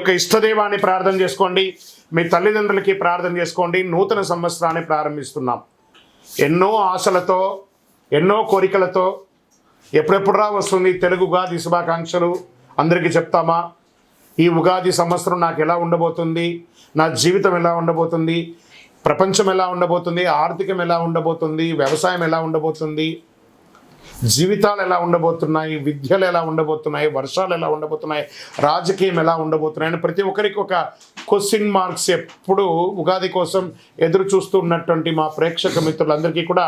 యొక్క ఇష్టదైవాన్ని ప్రార్థన చేసుకోండి, మీ తల్లిదండ్రులకి ప్రార్థన చేసుకోండి. నూతన సంవత్సరాన్ని ప్రారంభిస్తున్నాం. ఎన్నో ఆశలతో, ఎన్నో కోరికలతో ఎప్పుడెప్పుడు వస్తుంది తెలుగు ఉగాది శుభాకాంక్షలు అందరికీ చెప్తామా? ఈ ఉగాది సంవత్సరం నాకు ఎలా ఉండబోతుంది, నా జీవితం ఎలా ఉండబోతుంది, ప్రపంచం ఎలా ఉండబోతుంది, ఆర్థికం ఎలా ఉండబోతుంది, వ్యవసాయం ఎలా ఉండబోతుంది, జీవితాలు ఎలా ఉండబోతున్నాయి, విద్యలు ఎలా ఉండబోతున్నాయి, వర్షాలు ఎలా ఉండబోతున్నాయి, రాజకీయం ఎలా ఉండబోతున్నాయి అని ప్రతి ఒక్కరికి ఒక క్వశ్చన్ మార్క్స్ ఎప్పుడు ఉగాది కోసం ఎదురు చూస్తూ ఉన్నటువంటి మా ప్రేక్షక మిత్రులందరికీ కూడా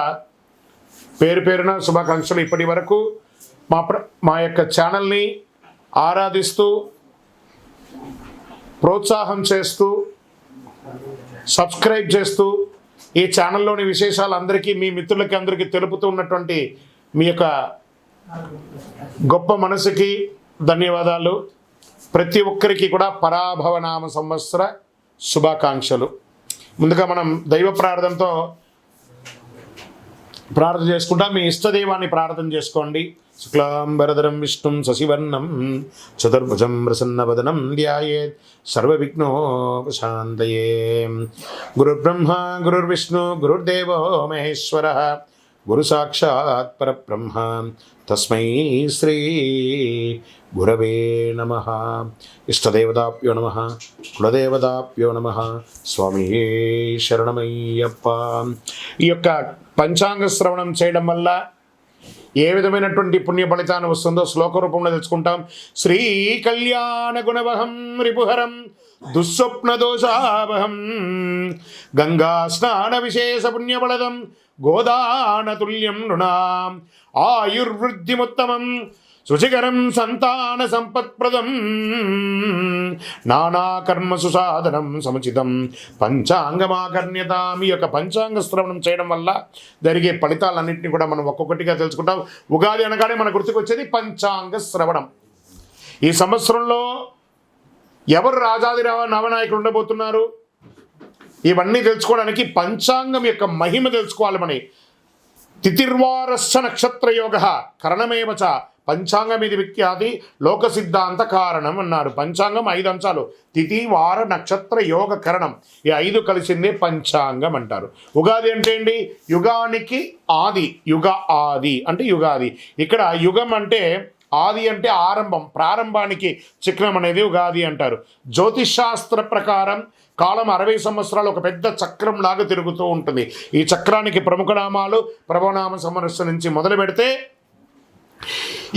పేరు పేరున శుభాకాంక్షలు. ఇప్పటి వరకు మా యొక్క ఛానల్ని ఆరాధిస్తూ ప్రోత్సాహం చేస్తూ సబ్స్క్రైబ్ చేస్తూ ఈ ఛానల్లోని విశేషాలు అందరికీ మీ మిత్రులకి అందరికీ తెలుపుతూ ఉన్నటువంటి మీ యొక్క గొప్ప మనసుకి ధన్యవాదాలు. ప్రతి ఒక్కరికి కూడా పరాభవనామ సంవత్సర శుభాకాంక్షలు. ముందుగా మనం దైవ ప్రార్థనతో ప్రార్థన చేసుకుంటాం. మీ ఇష్టదైవాన్ని ప్రార్థన చేసుకోండి. శుక్లాంబరధరం విష్ణుం శశివర్ణం చతుర్భుజం ప్రసన్నవదనం ధ్యాయేత్ సర్వవిఘ్నోపశాంతయే. గురుర్బ్రహ్మ గురుర్విష్ణు గురుర్దేవో మహేశ్వరః గురు సాక్షాత్ పరబ్రహ్మ తస్మై శ్రీ గురవే నమః. ఇష్టదేవతాభ్యో నమః, కులదేవతాభ్యో నమః. స్వామి శరణమయ్యప్ప. ఈ యొక్క పంచాంగ శ్రవణం చేయడం వల్ల ఏ విధమైనటువంటి పుణ్య ఫలితాన్ని వస్తుందో శ్లోక రూపంలో తెలుసుకుంటాం. శ్రీ కళ్యాణ గుణవహం రిపుహరం దుస్వప్న దోషావహం గంగా స్నాన విశేష పుణ్యఫలదం గోదానతుల్యం నృణాం ఆయుర్వృద్ధిముత్తమం శుచికరం సంతాన సంపత్ప్రదం నానాకర్మసు సాధనం సముచితం పంచాంగమాకర్ణ్యతాం. ఈ యొక్క పంచాంగ శ్రవణం చేయడం వల్ల జరిగే ఫలితాలన్నింటినీ కూడా మనం ఒక్కొక్కటిగా తెలుసుకుంటాం. ఉగాది అనగానే మన గుర్తుకొచ్చేది పంచాంగ శ్రవణం. ఈ సంవత్సరంలో ఎవరు రాజాది నవనాయకులు ఉండబోతున్నారు, ఇవన్నీ తెలుసుకోవడానికి పంచాంగం యొక్క మహిమ తెలుసుకోవాలి. మన తిథిర్వారస్య నక్షత్ర యోగ కరణమేవచ పంచాంగం ఇది విఖ్యాతి లోక సిద్ధాంత కారణం అన్నారు. పంచాంగం 5 అంశాలు: తిథి, వార, నక్షత్ర, యోగ, కరణం. ఈ 5 కలిసిందే పంచాంగం అంటారు. ఉగాది అంటే ఏంటి? యుగానికి ఆది. యుగ ఆది అంటే యుగాది. ఇక్కడ యుగం అంటే ఆది అంటే ఆరంభం, ప్రారంభానికి చిహ్నం అనేది ఉగాది అంటారు. జ్యోతిష్ శాస్త్ర ప్రకారం కాలం 60 సంవత్సరాలు ఒక పెద్ద చక్రం లాగా తిరుగుతూ ఉంటుంది. ఈ చక్రానికి ప్రముఖ నామాలు ప్రభవనామ సంవత్సరం నుంచి మొదలు పెడితే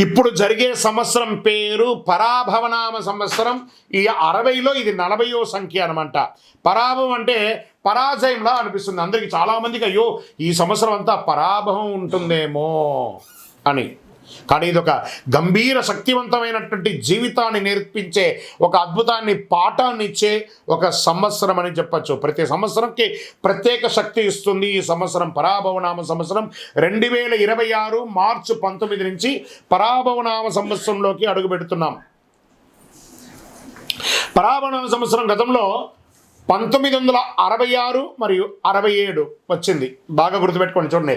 ఇప్పుడు జరిగే సంవత్సరం పేరు పరాభవనామ సంవత్సరం. ఈ 60లో ఇది 40వ సంఖ్య అనమాట. పరాభవం అంటే పరాజయంలా అనిపిస్తుంది అందరికీ. చాలామందికి అయ్యో ఈ సంవత్సరం అంతా పరాభవం ఉంటుందేమో అని. కానీ ఇది ఒక గంభీర శక్తివంతమైనటువంటి జీవితాన్ని నేర్పించే, ఒక అద్భుతాన్ని పాఠాన్ని ఇచ్చే ఒక సంవత్సరం అని చెప్పచ్చు. ప్రతి సంవత్సరంకి ప్రత్యేక శక్తి ఇస్తుంది. ఈ సంవత్సరం పరాభవనామ సంవత్సరం 2026 మార్చి 19 నుంచి పరాభవనామ సంవత్సరంలోకి అడుగు పెడుతున్నాం. పరాభవనామ సంవత్సరం గతంలో 1966 మరియు 67 వచ్చింది. బాగా గుర్తుపెట్టుకోండి. చూడండి,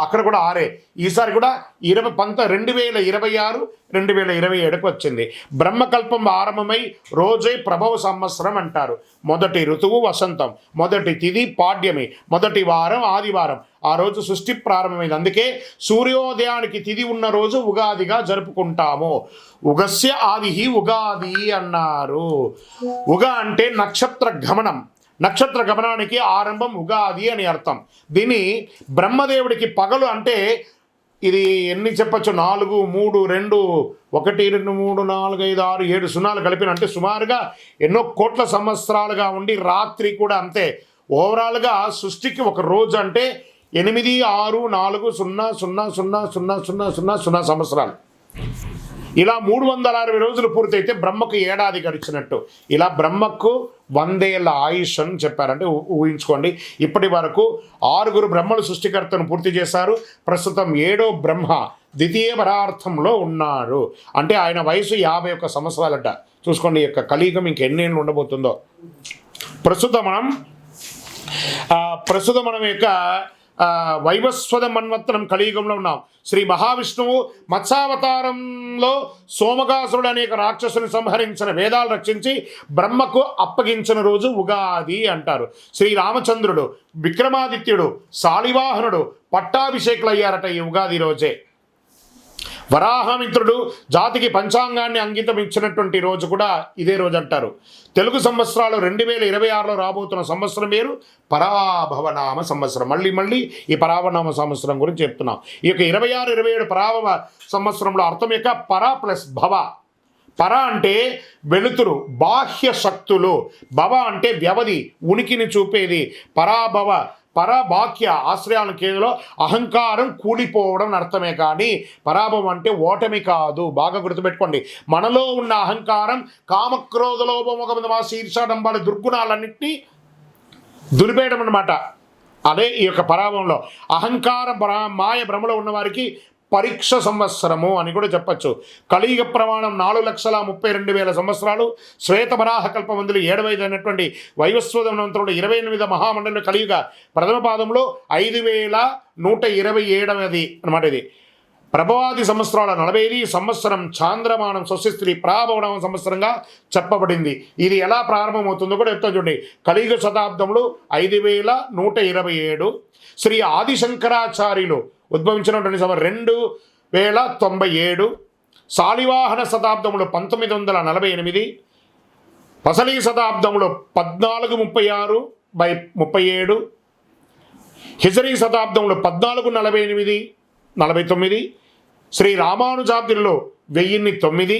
అక్కడ కూడా 6. ఈసారి కూడా 2026 2027కు వచ్చింది. బ్రహ్మకల్పం ఆరంభమై రోజే ప్రభవ సంవత్సరం అంటారు. మొదటి ఋతువు వసంతం, మొదటి తిథి పాడ్యమి, మొదటి వారం ఆదివారం. ఆ రోజు సృష్టి ప్రారంభమైంది. అందుకే సూర్యోదయానికి తిథి ఉన్న రోజు ఉగాదిగా జరుపుకుంటాము. ఉగస్య ఆది ఉగాది అన్నారు. ఉగ అంటే నక్షత్ర గమనం. నక్షత్ర గమనానికి ఆరంభం ఉగాది అని అర్థం. దీన్ని బ్రహ్మదేవుడికి పగలు అంటే ఇది ఎన్ని చెప్పచ్చు? 4 3 2 1 2 3 4 5 6 7 సున్నాలు కలిపిన అంటే సుమారుగా ఎన్నో కోట్ల సంవత్సరాలుగా ఉండి రాత్రి కూడా అంతే. ఓవరాల్గా సృష్టికి ఒక రోజు అంటే 8 6 4 0 0 0 0 0 0 సంవత్సరాలు. ఇలా 360 రోజులు పూర్తయితే బ్రహ్మకు ఏడాది గడిచినట్టు. ఇలా బ్రహ్మకు 100 ఏళ్ల ఆయుష్ అని చెప్పారంటే ఊహించుకోండి. ఇప్పటి వరకు 6 బ్రహ్మలు సృష్టికర్తను పూర్తి చేశారు. ప్రస్తుతం 7వ బ్రహ్మ ద్వితీయ పరార్థంలో ఉన్నాడు. అంటే ఆయన వయసు 51 సంవత్సరాలట. చూసుకోండి, ఈ యొక్క కలియుగం ఇంకెన్నేళ్ళు ఉండబోతుందో. ప్రస్తుతం మనం యొక్క వైవస్వత మన్వంతరం కలియుగంలో ఉన్నాం. శ్రీ మహావిష్ణువు మత్స్యావతారంలో సోమకాసురుడు అనేక రాక్షసుని సంహరించిన, వేదాలు రక్షించి బ్రహ్మకు అప్పగించిన రోజు ఉగాది అంటారు. శ్రీరామచంద్రుడు, విక్రమాదిత్యుడు, శాలివాహనుడు పట్టాభిషేకులు అయ్యారట ఈ ఉగాది రోజే. వరాహమిత్రుడు జాతికి పంచాంగాన్ని అంకితం ఇచ్చినటువంటి రోజు కూడా ఇదే రోజు అంటారు. తెలుగు సంవత్సరాలు 2026లో రాబోతున్న సంవత్సరం పేరు పరాభవనామ సంవత్సరం. మళ్ళీ ఈ పరాభవనామ సంవత్సరం గురించి చెప్తున్నాం. ఈ యొక్క 26, 27 పరాభవ సంవత్సరంలో అర్థం యొక్క పర ప్లస్ భవ. పర అంటే వెలుతురు, బాహ్య శక్తులు. భవ అంటే వ్యవధి, ఉనికిని చూపేది. పరాభవ పరబాక్య ఆశ్రయాల కేంద్రంలో అహంకారం కూలిపోవడం అర్థమే, కానీ పరాభవం అంటే ఓటమి కాదు. బాగా గుర్తుపెట్టుకోండి. మనలో ఉన్న అహంకారం, కామక్రోధ లోభమోహ శీర్షాడంబాల దుర్గుణాలన్నింటినీ దులిపేయడం అన్నమాట. అదే ఈ యొక్క పరాభవంలో. అహంకార మాయ భ్రమలో ఉన్నవారికి పరీక్ష సంవత్సరము అని కూడా చెప్పచ్చు. కలియుగ ప్రమాణం 4,32,000 సంవత్సరాలు. శ్వేతవరాహ కల్పమందులు 7,500 అయినటువంటి వైవస్వతమంత్రుడు 28వ మహామండలి కలియుగ ప్రథమ పాదంలో 5,127 అనమాట. ఇది ప్రభవాది సంవత్సరాల 45 సంవత్సరం చాంద్రమానం స్వస్తి ప్రాభవనామ సంవత్సరంగా చెప్పబడింది. ఇది ఎలా ప్రారంభమవుతుందో కూడా చెప్తాను చూడండి. కలియుగ శతాబ్దంలో 5,127. శ్రీ ఆదిశంకరాచార్యులు ఉద్భవించినటువంటి 2,097. శాలివాహన శతాబ్దంలో 1948. పసలి శతాబ్దంలో 1436/37. హిజరీ శతాబ్దంలో 1448, 49. శ్రీ రామానుజాబ్దిలో 1009.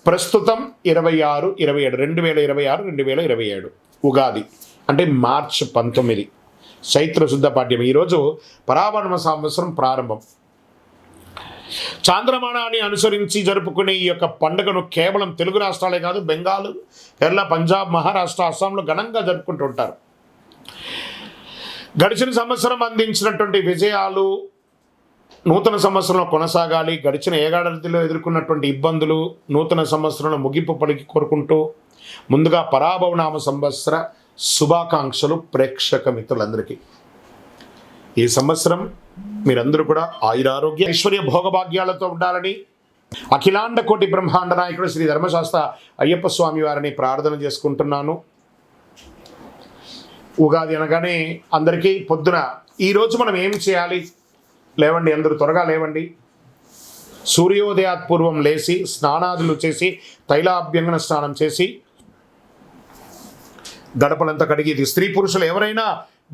ప్రస్తుతం 26, 27 2026, 2027 ఉగాది అంటే మార్చి 19 చైత్ర శుద్ధ పాఠ్యం. ఈరోజు పరాభవ సంవత్సరం ప్రారంభం. చాంద్రమానాన్ని అనుసరించి జరుపుకునే ఈ యొక్క పండుగను కేవలం తెలుగు రాష్ట్రాలే కాదు, బెంగాల్, కేరళ, పంజాబ్, మహారాష్ట్ర, అస్సాంలో ఘనంగా జరుపుకుంటూ ఉంటారు. గడిచిన సంవత్సరం అందించినటువంటి విజయాలు నూతన సంవత్సరంలో కొనసాగాలి. గడిచిన ఏడాదిలో ఎదుర్కొన్నటువంటి ఇబ్బందులు నూతన సంవత్సరంలో ముగింపు పలికి కోరుకుంటూ ముందుగా పరాభవనామ సంవత్సర శుభాకాంక్షలు ప్రేక్షక మిత్రులందరికీ. ఈ సంవత్సరం మీరందరూ కూడా ఆయురారోగ్య ఐశ్వర్య భోగభాగ్యాలతో ఉండాలని అఖిలాండ కోటి బ్రహ్మాండ నాయకుడు శ్రీ ధర్మశాస్త్ర అయ్యప్ప స్వామి వారిని ప్రార్థన చేసుకుంటున్నాను. ఉగాది అనగానే అందరికీ పొద్దున ఈరోజు మనం ఏం చేయాలి? లేవండి, అందరూ త్వరగా లేవండి. సూర్యోదయాత్ పూర్వం లేచి స్నానాదులు చేసి తైలాభ్యంగన స్నానం చేసి గడపలంతా కడిగి, స్త్రీ పురుషులు ఎవరైనా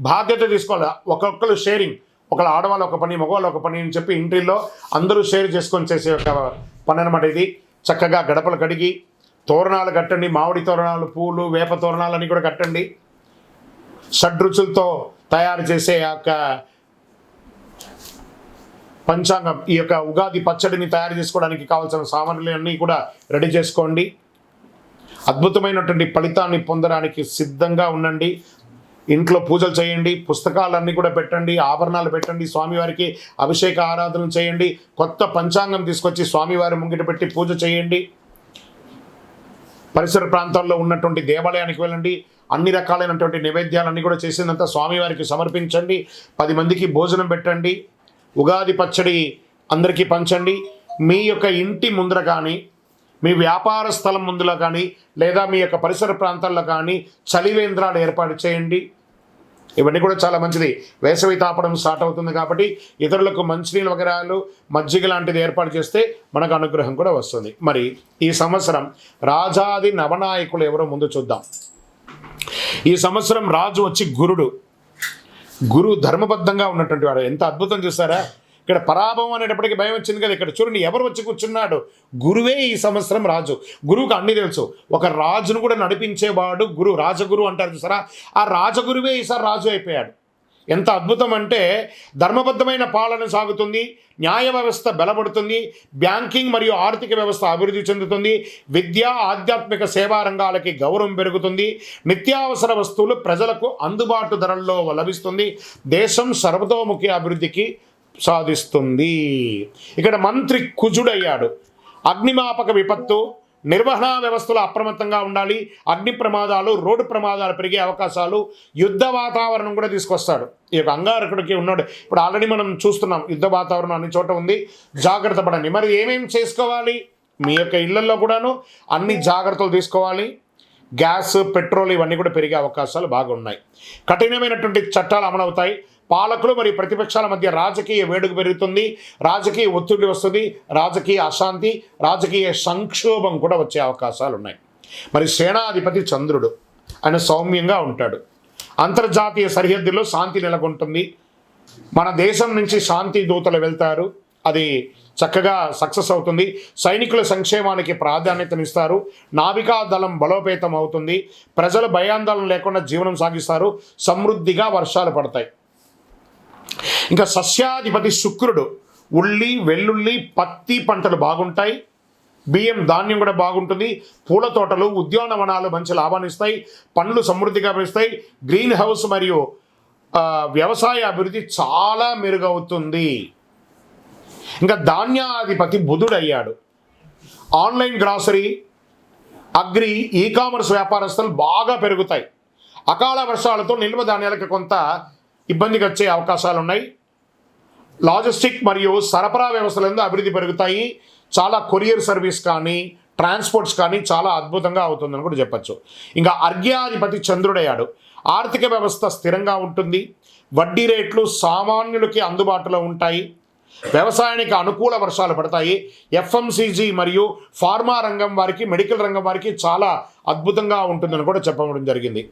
బాధ్యత తీసుకోవాలి. ఒక్కొక్కరు షేరింగ్, ఒకళ్ళు ఆడవాళ్ళు ఒక పని, మగవాళ్ళు ఒక పని అని చెప్పి ఇంటిల్లో అందరూ షేర్ చేసుకొని చేసే ఒక పని అనమాట ఇది. చక్కగా గడపలు కడిగి తోరణాలు కట్టండి. మామిడి తోరణాలు, పూలు, వేప తోరణాలని కూడా కట్టండి. షడ్రుచులతో తయారు చేసే యొక్క పంచాంగం, ఈ యొక్క ఉగాది పచ్చడిని తయారు చేసుకోవడానికి కావాల్సిన సామాన్లు అన్నీ కూడా రెడీ చేసుకోండి. అద్భుతమైనటువంటి ఫలితాన్ని పొందడానికి సిద్ధంగా ఉండండి. ఇంట్లో పూజలు చేయండి, పుస్తకాలన్నీ కూడా పెట్టండి, ఆభరణాలు పెట్టండి, స్వామివారికి అభిషేక ఆరాధన చేయండి, కొత్త పంచాంగం తీసుకొచ్చి స్వామివారి ముంగిట పెట్టి పూజ చేయండి. పరిసర ప్రాంతాల్లో ఉన్నటువంటి దేవాలయానికి వెళ్ళండి. అన్ని రకాలైనటువంటి నైవేద్యాలన్నీ కూడా చేసినంత స్వామివారికి సమర్పించండి. 10 మందికి భోజనం పెట్టండి. ఉగాది పచ్చడి అందరికీ పంచండి. మీ యొక్క ఇంటి ముందర కానీ, మీ వ్యాపార స్థలం ముందులో కానీ, లేదా మీ యొక్క పరిసర ప్రాంతాల్లో కానీ చలివేంద్రాలు ఏర్పాటు చేయండి. ఇవన్నీ కూడా చాలా మంచిది. వేసవి తాపడం స్టార్ట్ అవుతుంది కాబట్టి ఇతరులకు మంచినీళ్ళు వగరాలు, మజ్జిగ లాంటిది ఏర్పాటు చేస్తే మనకు అనుగ్రహం కూడా వస్తుంది. మరి ఈ సంవత్సరం రాజాది నవనాయకులు ఎవరో ముందు చూద్దాం. ఈ సంవత్సరం రాజు వచ్చి గురువు ధర్మబద్ధంగా ఉన్నటువంటి వాడు. ఎంత అద్భుతం చూసారా? ఇక్కడ పరాభవం అనేటప్పటికీ భయం వచ్చింది కదా. ఇక్కడ చూడండి, ఎవరు వచ్చి కూర్చున్నాడు? గురువే ఈ సంవత్సరం రాజు. గురువుకు అన్నీ తెలుసు. ఒక రాజును కూడా నడిపించేవాడు గురువు, రాజగురు అంటారు చూసారా? ఆ రాజగురువే ఈసారి రాజు అయిపోయాడు. ఎంత అద్భుతం అంటే ధర్మబద్ధమైన పాలన సాగుతుంది, న్యాయ వ్యవస్థ బలపడుతుంది, బ్యాంకింగ్ మరియు ఆర్థిక వ్యవస్థ అభివృద్ధి చెందుతుంది, విద్య, ఆధ్యాత్మిక సేవా రంగాలకి గౌరవం పెరుగుతుంది, నిత్యావసర వస్తువులు ప్రజలకు అందుబాటు ధరల్లో లభిస్తుంది, దేశం సర్వతోముఖి అభివృద్ధికి సాధిస్తుంది. ఇక్కడ మంత్రి కుజుడయ్యాడు. అగ్నిమాపక విపత్తు, నిర్వహణ వ్యవస్థలో అప్రమత్తంగా ఉండాలి. అగ్ని ప్రమాదాలు, రోడ్డు ప్రమాదాలు పెరిగే అవకాశాలు, యుద్ధ వాతావరణం కూడా తీసుకొస్తాడు. ఈ యొక్క అంగారకుడికి ఉన్నాడు. ఇప్పుడు ఆల్రెడీ మనం చూస్తున్నాం, యుద్ధ వాతావరణం అన్ని చోట ఉంది, జాగ్రత్త పడండి. మరి ఏమేమి చేసుకోవాలి? మీ యొక్క ఇళ్లలో కూడాను అన్ని జాగ్రత్తలు తీసుకోవాలి. గ్యాస్, పెట్రోల్ ఇవన్నీ కూడా పెరిగే అవకాశాలు బాగున్నాయి. కఠినమైనటువంటి చట్టాలు అమలవుతాయి. పాలకులు మరియు ప్రతిపక్షాల మధ్య రాజకీయ వేడుక పెరుగుతుంది, రాజకీయ ఒత్తిడి వస్తుంది, రాజకీయ అశాంతి, రాజకీయ సంక్షోభం కూడా వచ్చే అవకాశాలు ఉన్నాయి. మరి సేనాధిపతి చంద్రుడు, ఆయన సౌమ్యంగా ఉంటాడు. అంతర్జాతీయ సరిహద్దుల్లో శాంతి నెలకొంటుంది. మన దేశం నుంచి శాంతి దూతలు వెళ్తారు, అది చక్కగా సక్సెస్ అవుతుంది. సైనికుల సంక్షేమానికి ప్రాధాన్యతనిస్తారు. నావికా దళం బలోపేతం అవుతుంది. ప్రజలు భయాందోళన లేకుండా జీవనం సాగిస్తారు. సమృద్ధిగా వర్షాలు పడతాయి. ఇంకా సస్యాధిపతి శుక్రుడు, ఉల్లి, వెల్లుల్లి, పత్తి పంటలు బాగుంటాయి. బియ్యం, ధాన్యం కూడా బాగుంటుంది. పూల తోటలు, ఉద్యానవనాలు మంచి లాభాన్ని ఇస్తాయి. పండ్లు సమృద్ధిగా పెరుస్తాయి. గ్రీన్ హౌస్ మరియు వ్యవసాయ అభివృద్ధి చాలా మెరుగవుతుంది. ఇంకా ధాన్యాధిపతి బుధుడు అయ్యాడు. Online grocery, agri, e commerce వ్యాపారస్తులు బాగా పెరుగుతాయి. అకాల వర్షాలతో నిల్వ ధాన్యాలకు కొంత ఇబ్బందికి వచ్చే అవకాశాలు ఉన్నాయి. లాజిస్టిక్ మరియు సరఫరా వ్యవస్థలందు అభివృద్ధి పెరుగుతాయి. చాలా కొరియర్ సర్వీస్ కానీ, ట్రాన్స్పోర్ట్స్ కానీ చాలా అద్భుతంగా అవుతుందని కూడా చెప్పచ్చు. ఇంకా అర్ఘ్యాధిపతి చంద్రుడయ్యాడు. ఆర్థిక వ్యవస్థ స్థిరంగా ఉంటుంది. వడ్డీ రేట్లు సామాన్యులకి అందుబాటులో ఉంటాయి. వ్యవసాయానికి అనుకూల వర్షాలు పడతాయి. ఎఫ్ఎంసీజీ మరియు ఫార్మా రంగం వారికి, మెడికల్ రంగం వారికి చాలా అద్భుతంగా ఉంటుందని కూడా చెప్పడం జరిగింది.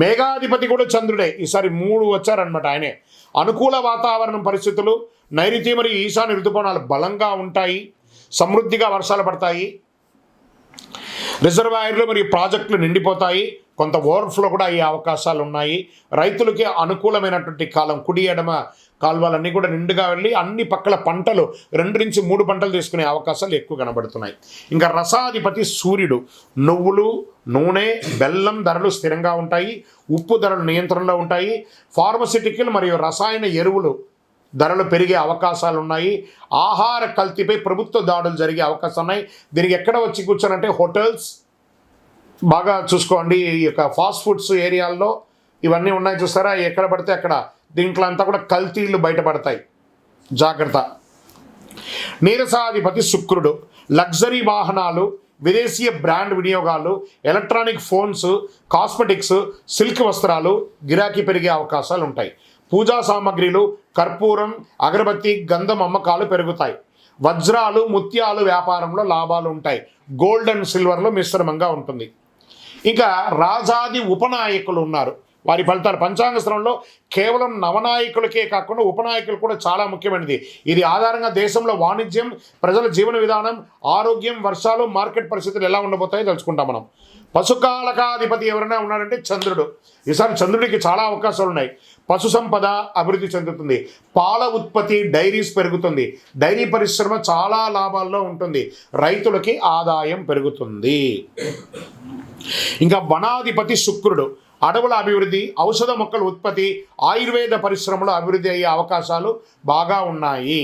మేఘాధిపతి కూడా చంద్రుడే. ఈసారి 3 వచ్చారనమాట ఆయనే. అనుకూల వాతావరణం పరిస్థితులు, నైరుతి మరియు ఈశాన్య ఋతుపవనాలు బలంగా ఉంటాయి. సమృద్ధిగా వర్షాలు పడతాయి. రిజర్వాయర్లు మరియు ప్రాజెక్టులు నిండిపోతాయి. కొంత ఓవర్ఫ్లో కూడా అయ్యే అవకాశాలు ఉన్నాయి. రైతులకి అనుకూలమైనటువంటి కాలం. కుడి ఎడమ కాలువలన్నీ కూడా నిండుగా వెళ్ళి అన్ని పక్కల పంటలు 2 నుంచి 3 పంటలు తీసుకునే అవకాశాలు ఎక్కువ కనబడుతున్నాయి. ఇంకా రసాధిపతి సూర్యుడు. నువ్వులు, నూనె, బెల్లం ధరలు స్థిరంగా ఉంటాయి. ఉప్పు ధరలు నియంత్రణలో ఉంటాయి. ఫార్మసిటికల్ మరియు రసాయన ఎరువులు ధరలు పెరిగే అవకాశాలు ఉన్నాయి. ఆహార కల్తీపై ప్రభుత్వ దాడులు జరిగే అవకాశాలు ఉన్నాయి. దీనికి ఎక్కడ వచ్చి కూర్చోనంటే హోటల్స్ బాగా చూసుకోండి. ఈ యొక్క ఫాస్ట్ ఫుడ్స్ ఏరియాల్లో ఇవన్నీ ఉన్నాయి చూస్తారా, ఎక్కడ పడితే అక్కడ దీంట్లో అంతా కూడా కల్తీలు బయటపడతాయి, జాగ్రత్త. నీరసాధిపతి శుక్రుడు. లగ్జరీ వాహనాలు, విదేశీయ బ్రాండ్ వినియోగాలు, ఎలక్ట్రానిక్ ఫోన్స్, కాస్మెటిక్స్, సిల్క్ వస్త్రాలు గిరాకీ పెరిగే అవకాశాలు ఉంటాయి. పూజా సామాగ్రిలు, కర్పూరం, అగరబత్తి, గంధం అమ్మకాలు పెరుగుతాయి. వజ్రాలు, ముత్యాలు వ్యాపారంలో లాభాలు ఉంటాయి. గోల్డ్ అండ్ సిల్వర్లో మిశ్రమంగా ఉంటుంది. ఇంకా రాజాది ఉపనాయకులు ఉన్నారు. వారి ఫలితాలు పంచాంగ శ్రవణంలో కేవలం నవనాయకులకే కాకుండా ఉపనాయకులు కూడా చాలా ముఖ్యమైనది. ఇది ఆధారంగా దేశంలో వాణిజ్యం, ప్రజల జీవన విధానం, ఆరోగ్యం, వర్షాలు, మార్కెట్ పరిస్థితులు ఎలా ఉండబోతాయో తెలుసుకుంటాం మనం. పశుకాలకాధిపతి ఎవరైనా ఉన్నాడంటే చంద్రుడు. ఈసారి చంద్రుడికి చాలా అవకాశాలు ఉన్నాయి. పశు సంపద అభివృద్ధి చెందుతుంది. పాల ఉత్పత్తి, డైరీస్ పెరుగుతుంది. డైరీ పరిశ్రమ చాలా లాభాల్లో ఉంటుంది. రైతులకి ఆదాయం పెరుగుతుంది. ఇంకా వనాధిపతి శుక్రుడు. అడవుల అభివృద్ధి, ఔషధ మొక్కల ఉత్పత్తి, ఆయుర్వేద పరిశ్రమలో అభివృద్ధి అయ్యే అవకాశాలు బాగా ఉన్నాయి.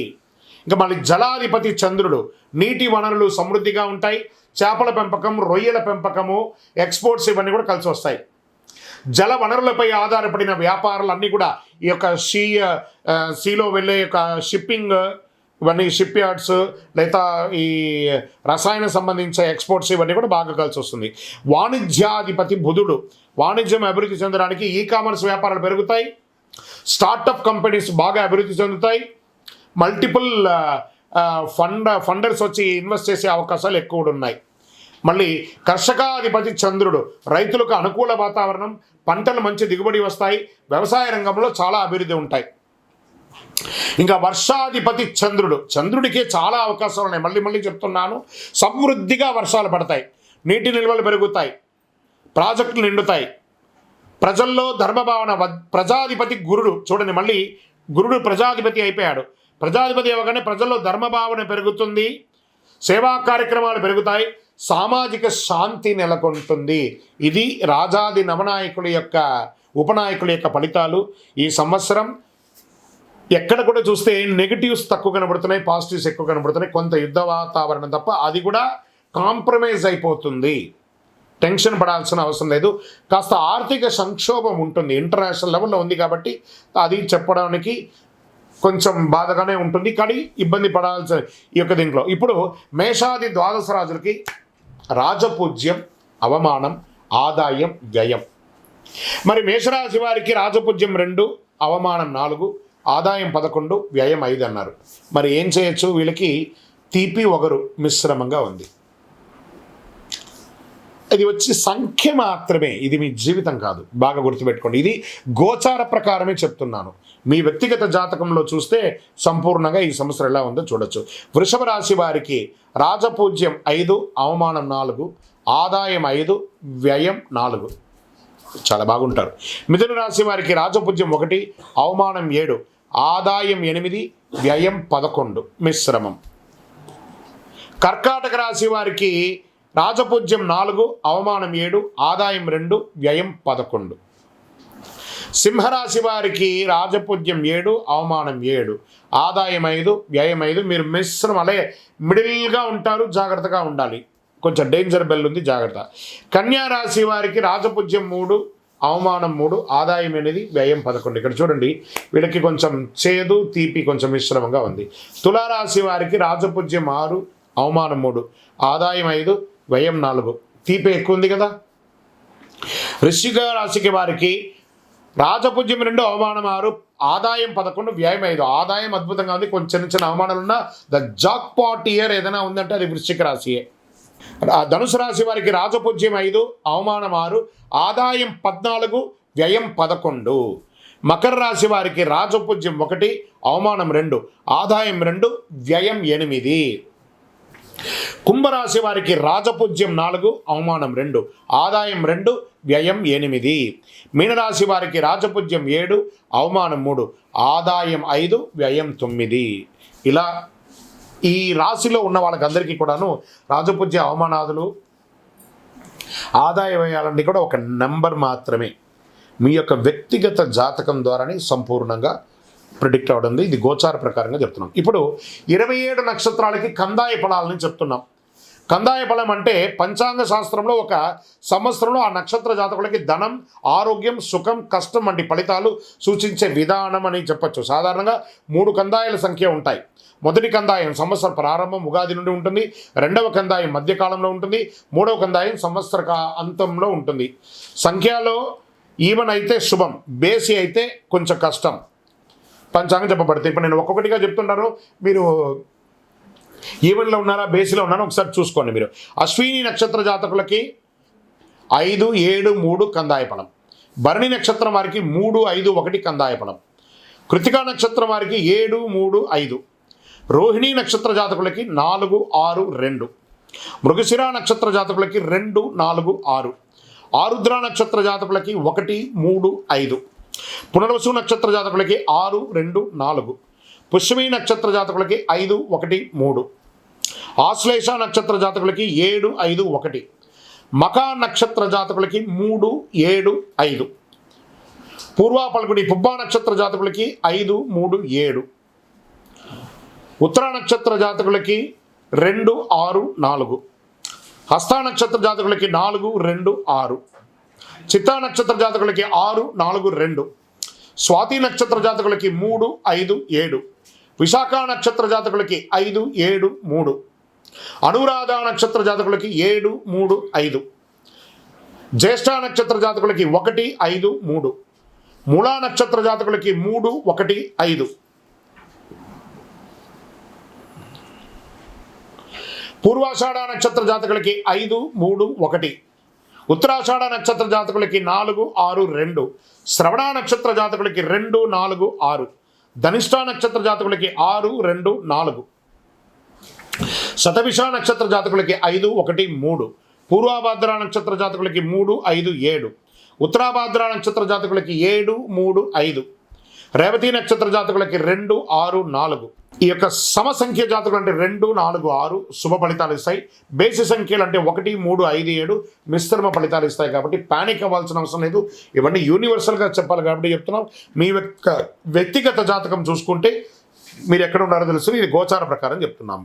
ఇంకా మళ్ళీ జలాధిపతి చంద్రుడు. నీటి వనరులు సమృద్ధిగా ఉంటాయి. చేపల పెంపకం, రొయ్యల పెంపకము, ఎక్స్పోర్ట్స్ ఇవన్నీ కూడా కలిసి వస్తాయి. జల వనరులపై ఆధారపడిన వ్యాపారాలు అన్నీ కూడా ఈ యొక్క సీలో వెళ్ళే యొక్క షిప్పింగ్, ఇవన్నీ షిప్ యార్డ్స్, లేదా ఈ రసాయన సంబంధించిన ఎక్స్పోర్ట్స్ ఇవన్నీ కూడా బాగా కలిసి వస్తుంది. వాణిజ్యాధిపతి బుధుడు. వాణిజ్యం అభివృద్ధి చెందడానికి ఈ కామర్స్ వ్యాపారాలు పెరుగుతాయి. స్టార్టప్ కంపెనీస్ బాగా అభివృద్ధి చెందుతాయి. మల్టిపుల్ ఫండర్స్ వచ్చి ఇన్వెస్ట్ చేసే అవకాశాలు ఎక్కువ ఉన్నాయి. మళ్ళీ కర్షకాధిపతి చంద్రుడు. రైతులకు అనుకూల వాతావరణం, పంటలు మంచి దిగుబడి వస్తాయి. వ్యవసాయ రంగంలో చాలా అభివృద్ధి ఉంటాయి. ఇంకా వర్షాధిపతి చంద్రుడు. చంద్రుడికి చాలా అవకాశాలు ఉన్నాయి. మళ్ళీ చెప్తున్నాను, సమృద్ధిగా వర్షాలు పడతాయి. నీటి నిల్వలు పెరుగుతాయి. ప్రాజెక్టులు నిండుతాయి. ప్రజల్లో ధర్మభావన. ప్రజాధిపతి గురుడు. చూడండి, మళ్ళీ గురుడు ప్రజాధిపతి అయిపోయాడు. ప్రజాధిపతి అవ్వగానే ప్రజల్లో ధర్మభావన పెరుగుతుంది. సేవా కార్యక్రమాలు పెరుగుతాయి. సామాజిక శాంతి నెలకొంటుంది. ఇది రాజాది నవనాయకుల యొక్క, ఉపనాయకుల యొక్క ఫలితాలు. ఈ సంవత్సరం ఎక్కడ కూడా చూస్తే నెగిటివ్స్ తక్కువ కనబడుతున్నాయి, పాజిటివ్స్ ఎక్కువ కనబడుతున్నాయి. కొంత యుద్ధ వాతావరణం తప్ప అది కూడా కాంప్రమైజ్ అయిపోతుంది, టెన్షన్ పడాల్సిన అవసరం లేదు. కాస్త ఆర్థిక సంక్షోభం ఉంటుంది, ఇంటర్నేషనల్ లెవెల్లో ఉంది కాబట్టి అది చెప్పడానికి కొంచెం బాధగానే ఉంటుంది, కానీ ఇబ్బంది పడాల్సిన ఈ యొక్క దీంట్లో. ఇప్పుడు మేషాది ద్వాదశ రాజులకి రాజపూజ్యం, అవమానం, ఆదాయం, వ్యయం. మరి మేషరాశి వారికి రాజపూజ్యం 2, అవమానం 4, ఆదాయం 11, వ్యయం 5 అన్నారు. మరి ఏం చేయొచ్చు? వీళ్ళకి తీపి ఒగరు మిశ్రమంగా ఉంది. ఇది వచ్చి సంఖ్య మాత్రమే, ఇది మీ జీవితం కాదు, బాగా గుర్తుపెట్టుకోండి. ఇది గోచార ప్రకారమే చెప్తున్నాను. మీ వ్యక్తిగత జాతకంలో చూస్తే సంపూర్ణంగా ఈ సంవత్సరం ఎలా ఉందో చూడొచ్చు. వృషభ రాశి వారికి రాజపూజ్యం 5, అవమానం 4, ఆదాయం 5, వ్యయం 4, చాలా బాగుంటారు. మిథున రాశి వారికి రాజపూజ్యం 1, అవమానం 7, ఆదాయం 8, వ్యయం 11, మిశ్రమం. కర్కాటక రాశి వారికి రాజపూజ్యం 4, అవమానం 7, ఆదాయం 2, వ్యయం 11. సింహరాశి వారికి రాజపూజ్యం 7, అవమానం 7, ఆదాయం 5, వ్యయం 5. మీరు మిశ్రమలే మిడిల్గా ఉంటారు, జాగ్రత్తగా ఉండాలి, కొంచెం డేంజర్ బెల్ ఉంది, జాగ్రత్త. కన్యా రాశి వారికి రాజపూజ్యం 3, అవమానం 3, ఆదాయం 8, వ్యయం 11. ఇక్కడ చూడండి, వీళ్ళకి కొంచెం చేదు తీపి కొంచెం మిశ్రమంగా ఉంది. తులారాశి వారికి రాజపూజ్యం 6, అవమానం 3, ఆదాయం 5, వ్యయం 4, తీపి ఎక్కువ ఉంది కదా. వృశ్చిక రాశికి వారికి రాజపూజ్యం 2, అవమానం 6, ఆదాయం 11, వ్యయం 5. ఆదాయం అద్భుతంగా ఉంది, కొంచెం చిన్న చిన్న అవమానాలు ఉన్న ద జాక్ పాట్ ఇయర్ ఏదైనా ఉందంటే అది వృశ్చిక రాశియే. ధనుసు రాశి వారికి రాజపూజ్యం 5, అవమానం 6, ఆదాయం 14, వ్యయం 11. మకర రాశి వారికి రాజపూజ్యం 1, అవమానం 2, ఆదాయం 2, వ్యయం 8. కుంభరాశి వారికి రాజపూజ్యం 4, అవమానం 2, ఆదాయం 2, వ్యయం 8. మీనరాశి వారికి రాజపూజ్యం 7, అవమానం 3, ఆదాయం 5, వ్యయం 9. ఇలా ఈ రాశిలో ఉన్న వాళ్ళకందరికీ కూడాను రాజపూజ్య, అవమానాదులు, ఆదాయ వ్యయాలన్నీ కూడా ఒక నెంబర్ మాత్రమే. మీ యొక్క వ్యక్తిగత జాతకం ద్వారానే సంపూర్ణంగా ప్రిడిక్ట్ అవడం. ఇది గోచార ప్రకారంగా చెప్తున్నాం. ఇప్పుడు 27 నక్షత్రాలకి కందాయ ఫలాలని చెప్తున్నాం. కందాయ ఫలం అంటే పంచాంగ శాస్త్రంలో ఒక సంవత్సరంలో ఆ నక్షత్ర జాతకులకి ధనం, ఆరోగ్యం, సుఖం, కష్టం వంటి ఫలితాలు సూచించే విధానం అని చెప్పచ్చు. సాధారణంగా 3 కందాయాల సంఖ్య ఉంటాయి. మొదటి కందాయం సంవత్సర ప్రారంభం ఉగాది నుండి ఉంటుంది, రెండవ కందాయం మధ్యకాలంలో ఉంటుంది, మూడవ కందాయం సంవత్సర అంతంలో ఉంటుంది. సంఖ్యలో ఈవెన్ అయితే శుభం, బేసి అయితే కొంచెం కష్టం పంచాంగం చెప్పబడుతుంది. ఇప్పుడు నేను ఒక్కొక్కటిగా చెప్తున్నాను, మీరు ఈవెన్లో ఉన్నారా బేసిలో ఉన్నారా ఒకసారి చూసుకోండి. మీరు అశ్విని నక్షత్ర జాతకులకి 5, 7, 3 కందాయ ఫలం. భరణి నక్షత్రం వారికి 3, 5, 1 కందాయ ఫలం. కృతికా నక్షత్రం వారికి 7, 3, 5. రోహిణి నక్షత్ర జాతకులకి 4, 6, 2. మృగశిర నక్షత్ర జాతకులకి 2, 4, 6. ఆరుద్ర నక్షత్ర జాతకులకి 1, 3, 5. పునర్వసు నక్షత్ర జాతకులకి 6, 2, 4. పుష్యమి నక్షత్ర జాతకులకి 5, 1, 3. ఆశ్లేష నక్షత్ర జాతకులకి 7, 5, 1. మకా నక్షత్ర జాతకులకి 3, 7, 5. పూర్వ పల్గుడి పుబ్బా నక్షత్ర జాతకులకి 5, 3, 7. ఉత్తర నక్షత్ర జాతకులకి 2, 6, 4. హస్త నక్షత్ర జాతకులకి 4, 2, 6. చిత్తా నక్షత్ర జాతకులకి 6, 4, 2. స్వాతి నక్షత్ర జాతకులకి 3, 5, 7. విశాఖ నక్షత్ర జాతకులకి 5, 7, 3. అనురాధ నక్షత్ర జాతకులకి 7, 3, 5. జ్యేష్ఠ నక్షత్ర జాతకులకి 1, 5, 3. మూలా నక్షత్ర జాతకులకి 3, 1, 5. పూర్వాషాఢ నక్షత్ర జాతకులకి 5, 3, 1. ఉత్తరాషాఢ నక్షత్ర జాతకులకి 4, 6, 2. శ్రవణ నక్షత్ర జాతకులకి 2, 4, 6. ధనిష్ట నక్షత్ర జాతకులకి 6, 2, 4. శతభిష నక్షత్ర జాతకులకి 5, 1, 3. పూర్వభాద్ర నక్షత్ర జాతకులకి 3, 5, 7. ఉత్తరాభాద్ర నక్షత్ర జాతకులకి 7, 3, 5. రేవతి నక్షత్ర జాతకులకి 2, 6, 4. ఈ యొక్క సమసంఖ్య జాతకులు అంటే 2, 4, 6 శుభ ఫలితాలు ఇస్తాయి. బేసి సంఖ్యలు అంటే 1, 3, 5, 7 మిశ్రమ ఫలితాలు ఇస్తాయి. కాబట్టి పానిక్ అవ్వాల్సిన అవసరం లేదు. ఇవన్నీ యూనివర్సల్గా చెప్పాలి కాబట్టి చెప్తున్నాం. మీ యొక్క వ్యక్తిగత జాతకం చూసుకుంటే మీరు ఎక్కడ ఉన్నారో తెలుసు. ఇది గోచార ప్రకారం చెప్తున్నాం.